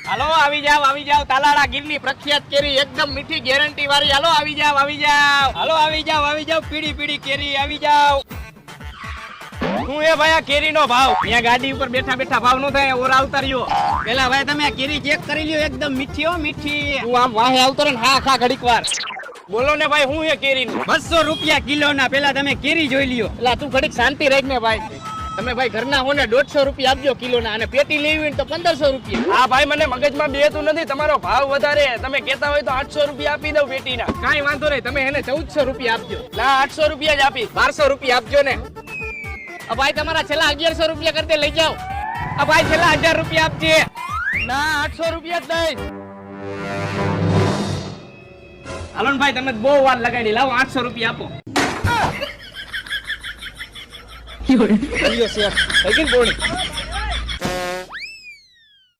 હાલો આવી જાવ તાલાળા ગીરની પ્રખ્યાત કેરી એકદમ મીઠી ગેરંટી વાળી. હાલો આવી જાવ હાલો આવી જાવ પીડી પીડી કેરી આવી જાવ. શું એ ભાઈ આ કેરીનો ભાવ? અહીંયા ગાડી ઉપર બેઠા બેઠા ભાવ નો થાય, ઓર આવતા રહ્યો. પેલા ભાઈ તમે કેરી ચેક કરી લ્યો, એકદમ મીઠી હો મીઠી. તું આમ વાહે આવતો રે ને ખા ઘડીક વાર. બોલો ને ભાઈ, શું છે કેરી? 200 રૂપિયા કિલો ના. પેલા તમે કેરી જોઈ લ્યો. એટલે તું ઘડીક શાંતિ રાખ ને ભાઈ. તમે ભાઈ ઘરના હો ને 150 રૂપિયા આપજો કિલો ના, અને પેટી લેવી હોય તો 1500 રૂપિયા. હા ભાઈ, મને મગજમાં બેતું નથી, તમારો ભાવ વધારે. તમે કહેતા હોય તો 800 રૂપિયા આપી દઉં પેટીના. કાંઈ વાંધો નહીં, તમે એને 1400 રૂપિયા આપજો. ના 800 રૂપિયા જ આપી. 1200 રૂપિયા આપજો ને. ભાઈ તમારા છેલ્લા 1100 રૂપિયા કરી દે, લઈ જાઓ. ભાઈ છેલ્લા 1000 રૂપિયા આપજે. ના 800 રૂપિયા જ નહીં. હાલો ને ભાઈ, તમે બહુ વાર લગાડી, લાવો 800 રૂપિયા આપો. થઈ ગઈ ને બોણી.